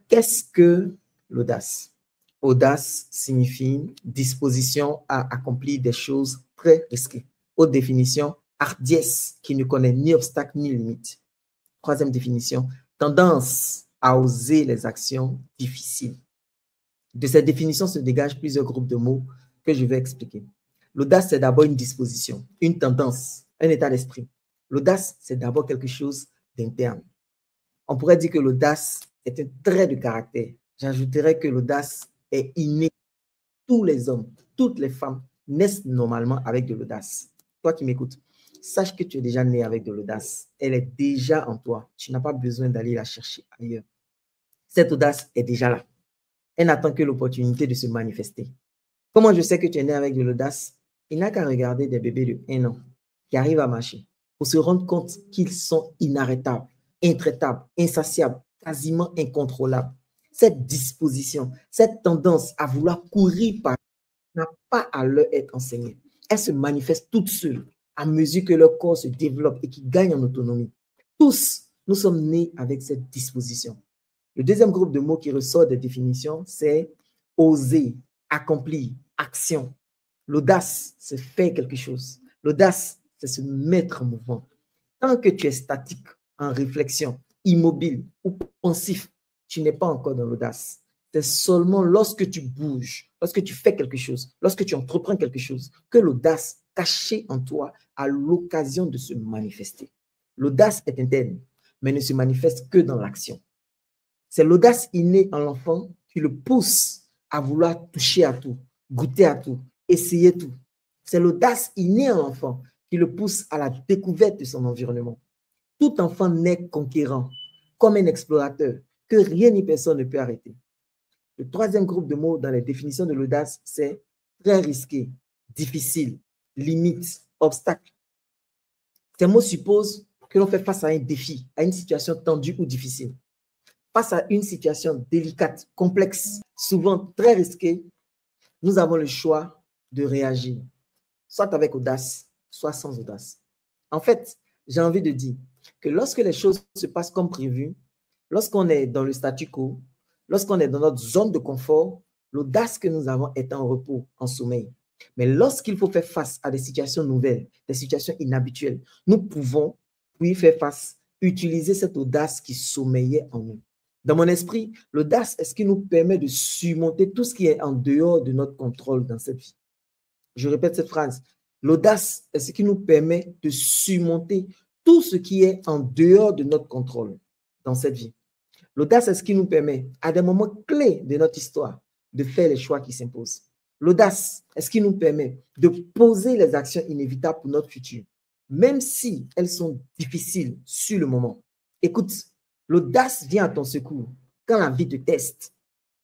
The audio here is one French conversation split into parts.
Qu'est-ce que l'audace? Audace signifie disposition à accomplir des choses très risquées. Haute définition, hardiesse qui ne connaît ni obstacle ni limite. Troisième définition, tendance à oser les actions difficiles. De cette définition se dégagent plusieurs groupes de mots que je vais expliquer. L'audace, c'est d'abord une disposition, une tendance, un état d'esprit. L'audace, c'est d'abord quelque chose d'interne. On pourrait dire que l'audace est un trait de caractère. J'ajouterais que l'audace est innée. Tous les hommes, toutes les femmes naissent normalement avec de l'audace. Toi qui m'écoutes, sache que tu es déjà né avec de l'audace. Elle est déjà en toi. Tu n'as pas besoin d'aller la chercher ailleurs. Cette audace est déjà là. Elle n'attend que l'opportunité de se manifester. Comment je sais que tu es né avec de l'audace? Il n'a qu'à regarder des bébés de 1 an qui arrivent à marcher pour se rendre compte qu'ils sont inarrêtables, intraitables, insatiables, quasiment incontrôlables. Cette disposition, cette tendance à vouloir courir par n'a pas à leur être enseignée. Elle se manifeste toute seule à mesure que leur corps se développe et qu'ils gagnent en autonomie. Tous, nous sommes nés avec cette disposition. Le deuxième groupe de mots qui ressort des définitions, c'est oser, accomplir, action. L'audace, c'est faire quelque chose. L'audace, c'est se mettre en mouvement. Tant que tu es statique, en réflexion, immobile ou pensif, tu n'es pas encore dans l'audace. C'est seulement lorsque tu bouges, lorsque tu fais quelque chose, lorsque tu entreprends quelque chose, que l'audace cachée en toi a l'occasion de se manifester. L'audace est interne, mais ne se manifeste que dans l'action. C'est l'audace innée en l'enfant qui le pousse à vouloir toucher à tout, goûter à tout, essayer tout. C'est l'audace innée en l'enfant qui le pousse à la découverte de son environnement. Tout enfant naît conquérant, comme un explorateur, que rien ni personne ne peut arrêter. Le troisième groupe de mots dans les définitions de l'audace, c'est très risqué, difficile, limite, obstacle. Ces mots supposent que l'on fait face à un défi, à une situation tendue ou difficile. Face à une situation délicate, complexe, souvent très risquée, nous avons le choix de réagir, soit avec audace, soit sans audace. En fait, j'ai envie de dire que lorsque les choses se passent comme prévu, lorsqu'on est dans le statu quo, lorsqu'on est dans notre zone de confort, l'audace que nous avons est en repos, en sommeil. Mais lorsqu'il faut faire face à des situations nouvelles, des situations inhabituelles, nous pouvons, pour y faire face, utiliser cette audace qui sommeillait en nous. Dans mon esprit, l'audace est ce qui nous permet de surmonter tout ce qui est en dehors de notre contrôle dans cette vie. Je répète cette phrase. L'audace est ce qui nous permet de surmonter tout ce qui est en dehors de notre contrôle dans cette vie. L'audace est ce qui nous permet, à des moments clés de notre histoire, de faire les choix qui s'imposent. L'audace est ce qui nous permet de poser les actions inévitables pour notre futur, même si elles sont difficiles sur le moment. Écoute, l'audace vient à ton secours quand la vie te teste.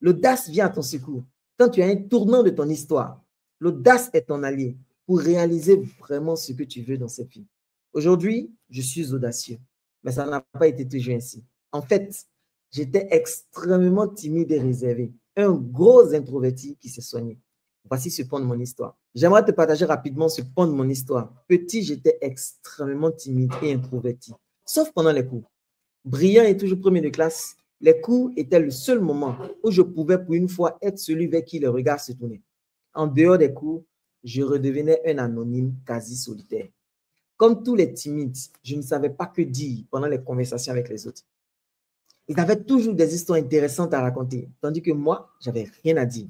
L'audace vient à ton secours quand tu as un tournant de ton histoire. L'audace est ton allié pour réaliser vraiment ce que tu veux dans cette vie. Aujourd'hui, je suis audacieux, mais ça n'a pas été toujours ainsi. En fait, j'étais extrêmement timide et réservé, un gros introverti qui s'est soigné. Voici ce point de mon histoire. J'aimerais te partager rapidement ce point de mon histoire. Petit, j'étais extrêmement timide et introverti, sauf pendant les cours. Brillant et toujours premier de classe, les cours étaient le seul moment où je pouvais pour une fois être celui vers qui le regard se tournait. En dehors des cours, je redevenais un anonyme quasi solitaire. Comme tous les timides, je ne savais pas que dire pendant les conversations avec les autres. Ils avaient toujours des histoires intéressantes à raconter, tandis que moi, j'avais rien à dire.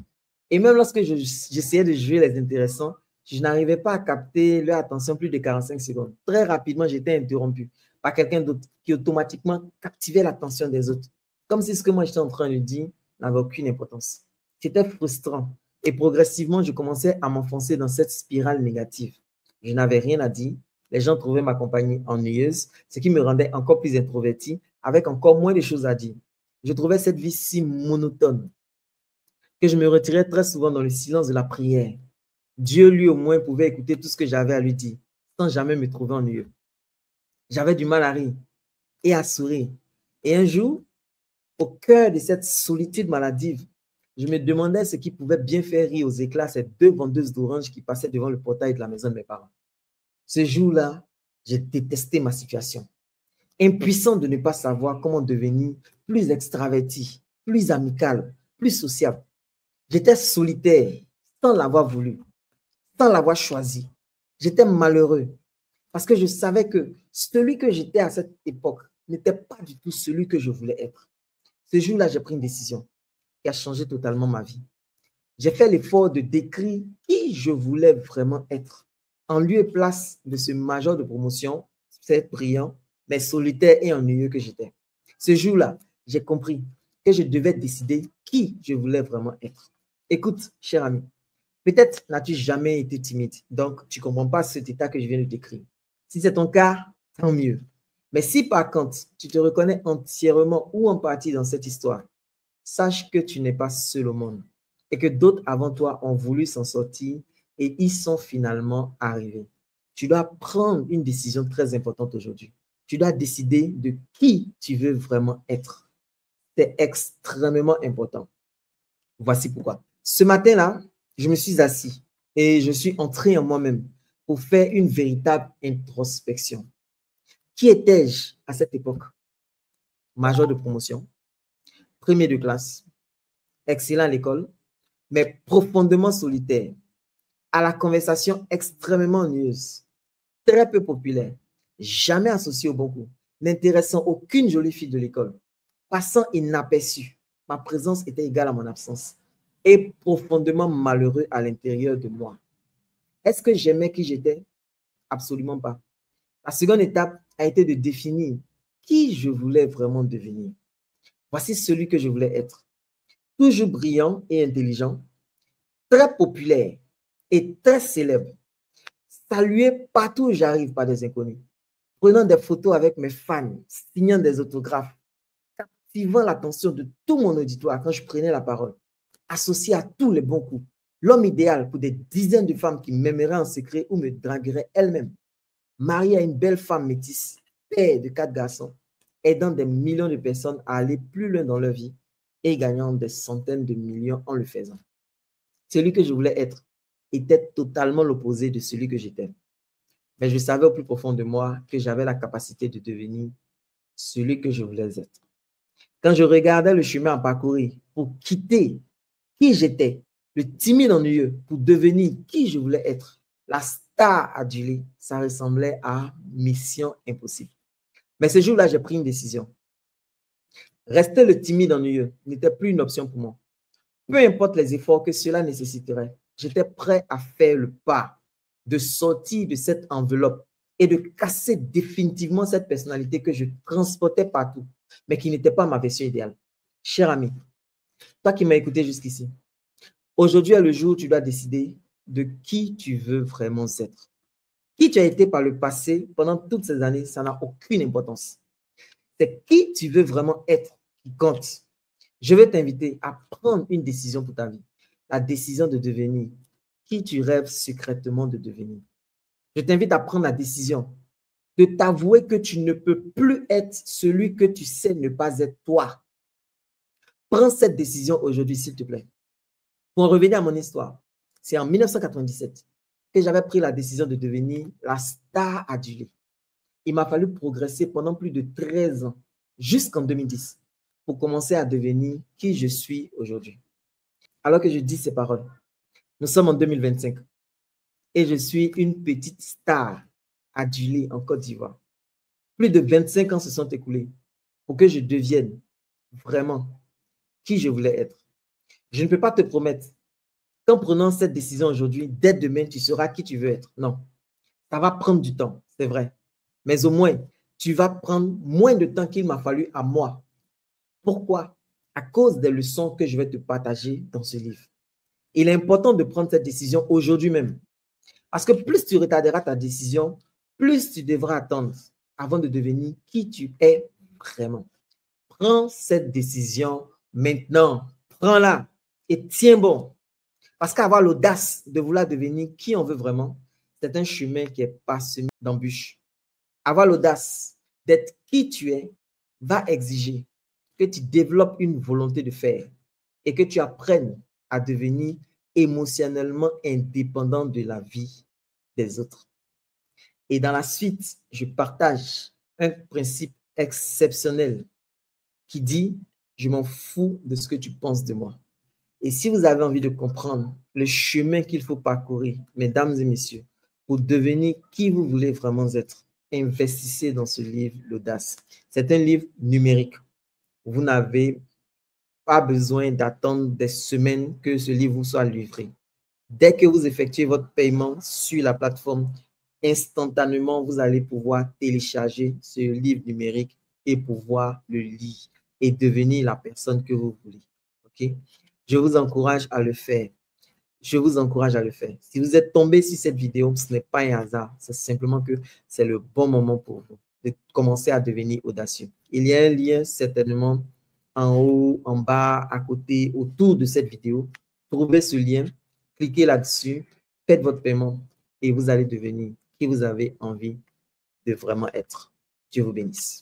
Et même lorsque j'essayais de jouer les intéressants, je n'arrivais pas à capter leur attention plus de 45 secondes. Très rapidement, j'étais interrompu par quelqu'un d'autre qui automatiquement captivait l'attention des autres, comme si ce que moi j'étais en train de dire n'avait aucune importance. C'était frustrant. Et progressivement, je commençais à m'enfoncer dans cette spirale négative. Je n'avais rien à dire. Les gens trouvaient ma compagnie ennuyeuse, ce qui me rendait encore plus introverti, avec encore moins de choses à dire. Je trouvais cette vie si monotone que je me retirais très souvent dans le silence de la prière. Dieu, lui, au moins, pouvait écouter tout ce que j'avais à lui dire, sans jamais me trouver ennuyeux. J'avais du mal à rire et à sourire. Et un jour, au cœur de cette solitude maladive, je me demandais ce qui pouvait bien faire rire aux éclats ces deux vendeuses d'oranges qui passaient devant le portail de la maison de mes parents. Ce jour-là, j'ai détesté ma situation. Impuissant de ne pas savoir comment devenir plus extraverti, plus amical, plus sociable. J'étais solitaire sans l'avoir voulu, sans l'avoir choisi. J'étais malheureux parce que je savais que celui que j'étais à cette époque n'était pas du tout celui que je voulais être. Ce jour-là, j'ai pris une décision qui a changé totalement ma vie. J'ai fait l'effort de décrire qui je voulais vraiment être, en lieu et place de ce major de promotion, certes brillant, mais solitaire et ennuyeux que j'étais. Ce jour-là, j'ai compris que je devais décider qui je voulais vraiment être. Écoute, cher ami, peut-être n'as-tu jamais été timide, donc tu ne comprends pas cet état que je viens de décrire. Si c'est ton cas, tant mieux. Mais si par contre, tu te reconnais entièrement ou en partie dans cette histoire, sache que tu n'es pas seul au monde et que d'autres avant toi ont voulu s'en sortir et y sont finalement arrivés. Tu dois prendre une décision très importante aujourd'hui. Tu dois décider de qui tu veux vraiment être. C'est extrêmement important. Voici pourquoi. Ce matin-là, je me suis assis et je suis entré en moi-même pour faire une véritable introspection. Qui étais-je à cette époque? Major de promotion, premier de classe, excellent à l'école, mais profondément solitaire, à la conversation extrêmement ennuyeuse, très peu populaire, jamais associé au bon goût, n'intéressant aucune jolie fille de l'école, passant inaperçu. Ma présence était égale à mon absence et profondément malheureux à l'intérieur de moi. Est-ce que j'aimais qui j'étais? Absolument pas. La seconde étape a été de définir qui je voulais vraiment devenir. Voici celui que je voulais être. Toujours brillant et intelligent, très populaire et très célèbre, salué partout où j'arrive par des inconnus, prenant des photos avec mes fans, signant des autographes, captivant l'attention de tout mon auditoire quand je prenais la parole, associé à tous les bons coups, l'homme idéal pour des dizaines de femmes qui m'aimeraient en secret ou me dragueraient elles-mêmes, marié à une belle femme métisse, père de 4 garçons, aidant des millions de personnes à aller plus loin dans leur vie et gagnant des centaines de millions en le faisant. Celui que je voulais être était totalement l'opposé de celui que j'étais. Mais je savais au plus profond de moi que j'avais la capacité de devenir celui que je voulais être. Quand je regardais le chemin à parcourir pour quitter qui j'étais, le timide ennuyeux, pour devenir qui je voulais être, la star adulée, ça ressemblait à mission impossible. Mais ce jour-là, j'ai pris une décision. Rester le timide ennuyeux n'était plus une option pour moi. Peu importe les efforts que cela nécessiterait, j'étais prêt à faire le pas, de sortir de cette enveloppe et de casser définitivement cette personnalité que je transportais partout, mais qui n'était pas ma version idéale. Cher ami, toi qui m'as écouté jusqu'ici, aujourd'hui est le jour où tu dois décider de qui tu veux vraiment être. Qui tu as été par le passé pendant toutes ces années, ça n'a aucune importance. C'est qui tu veux vraiment être qui compte. Je veux t'inviter à prendre une décision pour ta vie. La décision de devenir qui tu rêves secrètement de devenir. Je t'invite à prendre la décision de t'avouer que tu ne peux plus être celui que tu sais ne pas être toi. Prends cette décision aujourd'hui, s'il te plaît. Pour en revenir à mon histoire, c'est en 1997 que j'avais pris la décision de devenir la star adulée. Il m'a fallu progresser pendant plus de 13 ans, jusqu'en 2010, pour commencer à devenir qui je suis aujourd'hui. Alors que je dis ces paroles, nous sommes en 2025 et je suis une petite star adulée en Côte d'Ivoire. Plus de 25 ans se sont écoulés pour que je devienne vraiment qui je voulais être. Je ne peux pas te promettre qu'en prenant cette décision aujourd'hui, dès demain, tu seras qui tu veux être. Non, ça va prendre du temps, c'est vrai. Mais au moins, tu vas prendre moins de temps qu'il m'a fallu à moi. Pourquoi? À cause des leçons que je vais te partager dans ce livre. Il est important de prendre cette décision aujourd'hui même. Parce que plus tu retarderas ta décision, plus tu devras attendre avant de devenir qui tu es vraiment. Prends cette décision maintenant. Prends-la et tiens bon. Parce qu'avoir l'audace de vouloir devenir qui on veut vraiment, c'est un chemin qui est parsemé d'embûches. Avoir l'audace d'être qui tu es va exiger que tu développes une volonté de faire et que tu apprennes à devenir émotionnellement indépendant de la vie des autres. Et dans la suite, je partage un principe exceptionnel qui dit « Je m'en fous de ce que tu penses de moi. Et si vous avez envie de comprendre le chemin qu'il faut parcourir, mesdames et messieurs, pour devenir qui vous voulez vraiment être, investissez dans ce livre, l'audace. C'est un livre numérique. Vous n'avez pas besoin d'attendre des semaines que ce livre vous soit livré. Dès que vous effectuez votre paiement sur la plateforme, instantanément, vous allez pouvoir télécharger ce livre numérique et pouvoir le lire et devenir la personne que vous voulez. OK? Je vous encourage à le faire. Je vous encourage à le faire. Si vous êtes tombé sur cette vidéo, ce n'est pas un hasard. C'est simplement que c'est le bon moment pour vous de commencer à devenir audacieux. Il y a un lien certainement en haut, en bas, à côté, autour de cette vidéo. Trouvez ce lien, cliquez là-dessus, faites votre paiement et vous allez devenir qui vous avez envie de vraiment être. Dieu vous bénisse.